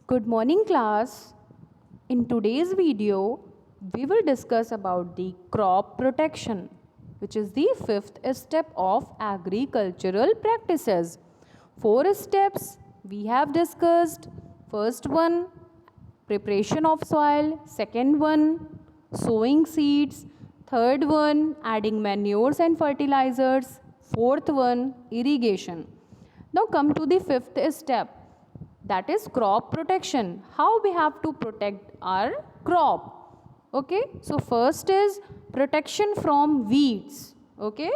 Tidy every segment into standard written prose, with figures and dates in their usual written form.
Good morning class. In today's video, we will discuss about the crop protection, which is the fifth step of agricultural practices. Four steps we have discussed. First one, preparation of soil. Second one, sowing seeds. Third one, adding manures and fertilizers. Fourth one, irrigation. Now come to the fifth step, that is crop protection. How we have to protect our crop. Okay, so first is protection from weeds. Okay,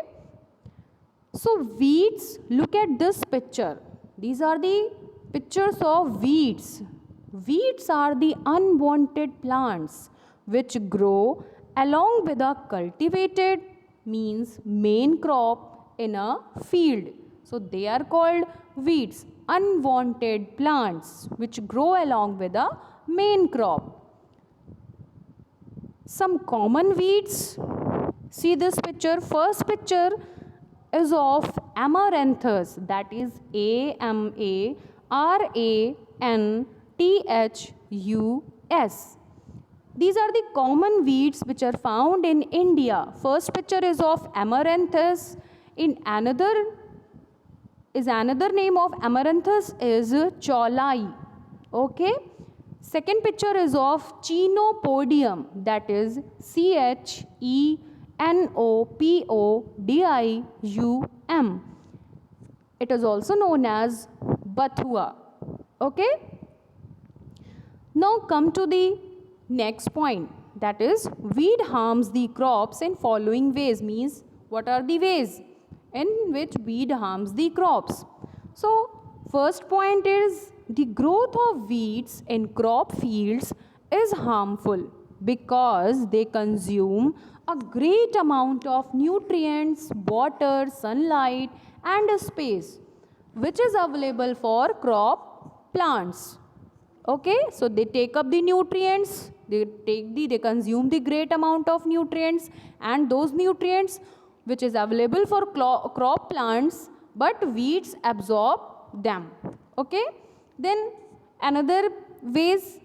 so weeds, look at this picture. These are the pictures of weeds. Weeds are the unwanted plants which grow along with a cultivated, means main crop in a field. So they are called weeds, unwanted plants which grow along with a main crop. Some common weeds. See this picture. First picture is of amaranthus, that is Amaranthus. These are the common weeds which are found in India. First picture is of amaranthus. In another name of amaranthus is cholai. Okay. Second picture is of chenopodium, that is Chenopodium. It is also known as bathua. Okay. Now come to the next point, that is weed harms the crops in following ways. Means what are the ways in which weed harms the crops? So first point is the growth of weeds in crop fields is harmful because they consume a great amount of nutrients, water, sunlight and space which is available for crop plants. Okay, so they take up the nutrients, they consume the great amount of nutrients, and those nutrients which is available for crop plants, but weeds absorb them. Okay, then another ways,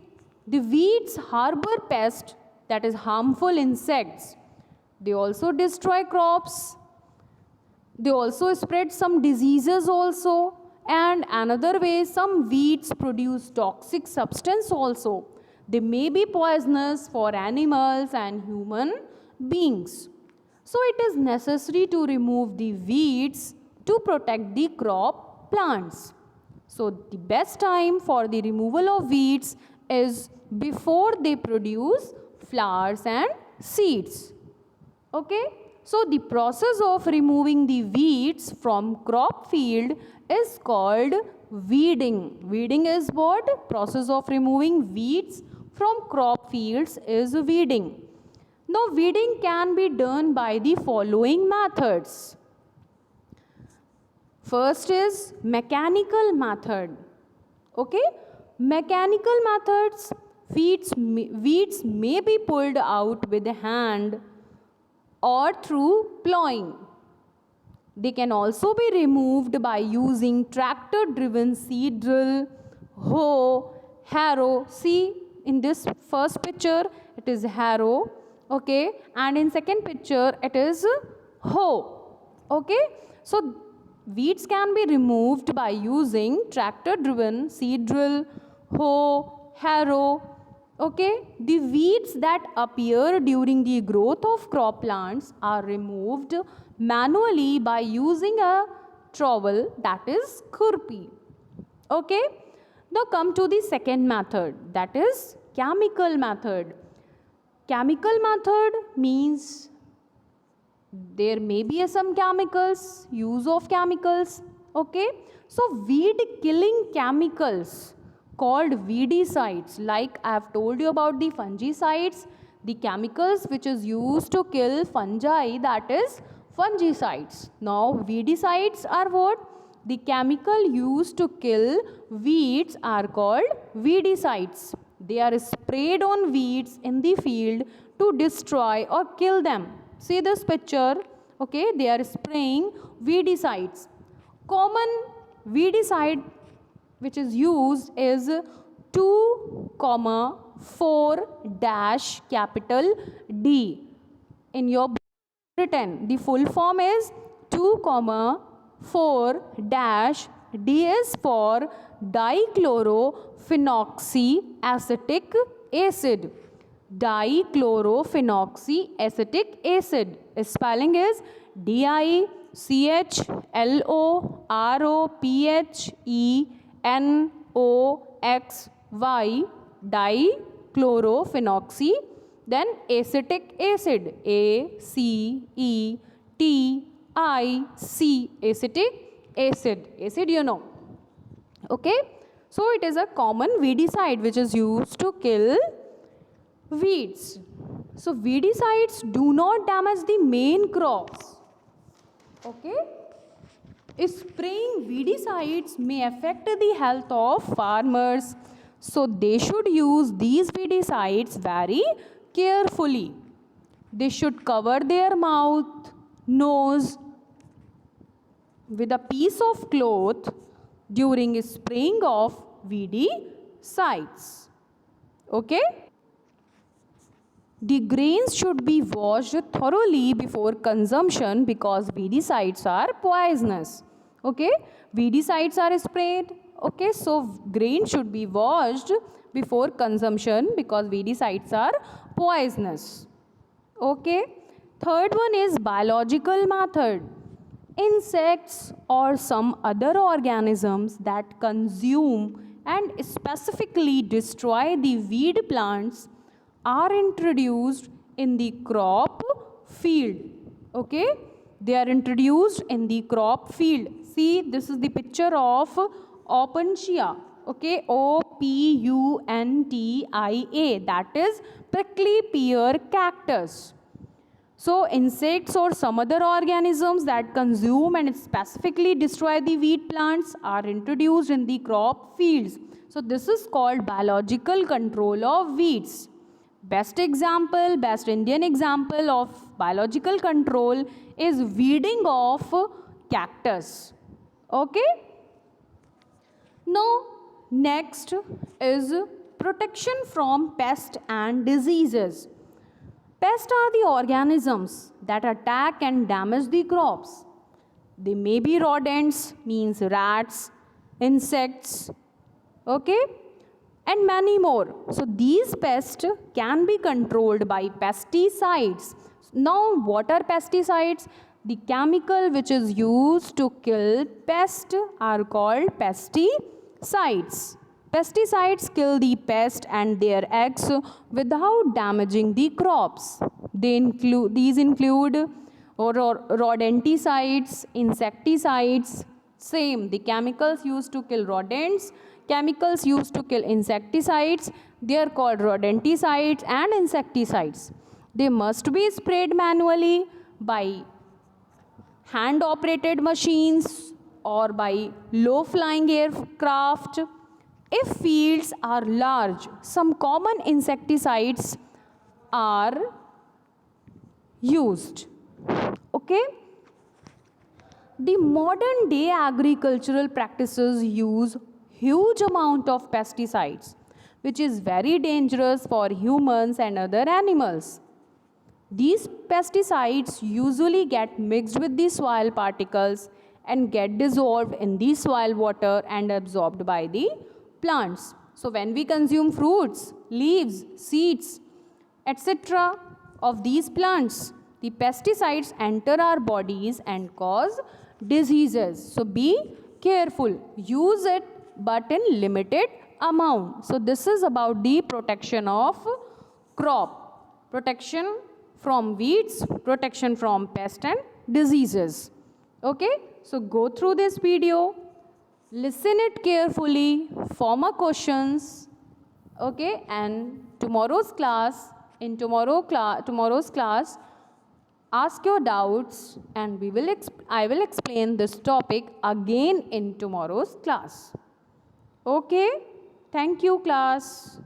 the weeds harbor pests, that is harmful insects. They also destroy crops. They also spread some diseases also. And another way, some weeds produce toxic substance also. They may be poisonous for animals and human beings. So it is necessary to remove the weeds to protect the crop plants. So the best time for the removal of weeds is before they produce flowers and seeds. Okay, so the process of removing the weeds from crop field is called weeding. Weeding is what? Process of removing weeds from crop fields is weeding. Now weeding can be done by the following methods. First is mechanical method. Okay, mechanical methods, weeds may be pulled out with the hand or through plowing. They can also be removed by using tractor driven seed drill, hoe, harrow. See in this first picture it is harrow, okay, and in second picture it is hoe. Okay, so weeds can be removed by using tractor driven seed drill, hoe, harrow. Okay, the weeds that appear during the growth of crop plants are removed manually by using a trowel, that is khurpi. Okay, now come to the second method, that is chemical method. Chemical method means there may be some chemicals, use of chemicals. Okay, so weed killing chemicals called weedicides, like I have told you about the fungicides, the chemicals which is used to kill fungi, that is fungicides. Now weedicides are what? The chemical used to kill weeds are called weedicides. They are sprayed on weeds in the field to destroy or kill them. See this picture. Okay, they are spraying weedicides. Common weedicide which is used is 2 comma 4 dash capital D. In your written, the full form is 2 comma 4 dash D is for dichlorophenoxyacetic acid. Dichlorophenoxyacetic acid. Spelling is DICHLOROPHENOXY, dichlorophenoxy, then acetic acid, ACETIC, acetic acid. Acid, you know. Okay, so it is a common weedicide which is used to kill weeds. So weedicides do not damage the main crops. Okay, spraying weedicides may affect the health of farmers, so they should use these weedicides very carefully. They should cover their mouth, nose with a piece of cloth during spraying of weedicides. Okay? The grains should be washed thoroughly before consumption because weedicides are poisonous. Okay? Weedicides are sprayed. Okay? So, grain should be washed before consumption because weedicides are poisonous. Okay? Third one is biological method. Insects or some other organisms that consume and specifically destroy the weed plants are introduced in the crop field. Okay, they are introduced in the crop field. See, this is the picture of Opuntia. Okay, Opuntia, that is prickly pear cactus. So insects or some other organisms that consume and specifically destroy the wheat plants are introduced in the crop fields. So this is called biological control of weeds. Best Indian example of biological control is weeding of cactus. Okay? Now, next is protection from pests and diseases. Pests are the organisms that attack and damage the crops. They may be rodents, means rats, insects, okay, and many more. So these pests can be controlled by pesticides. Now, what are pesticides? The chemical which is used to kill pests are called pesticides. Pesticides kill the pest and their eggs without damaging the crops. These include rodenticides, insecticides. Same, the chemicals used to kill rodents, chemicals used to kill insecticides, they are called rodenticides and insecticides. They must be sprayed manually by hand operated machines or by low flying aircraft. If fields are large, some common insecticides are used. Okay? The modern day agricultural practices use huge amount of pesticides, which is very dangerous for humans and other animals. These pesticides usually get mixed with the soil particles and get dissolved in the soil water and absorbed by the plants. So when we consume fruits, leaves, seeds, etc. of these plants, the pesticides enter our bodies and cause diseases. So be careful. Use it but in limited amount. So this is about the protection of crop. Protection from weeds, protection from pests and diseases. Okay? So go through this video. Listen it carefully, form a questions, okay, and tomorrow's class, ask your doubts and I will explain this topic again in tomorrow's class. Okay, thank you class.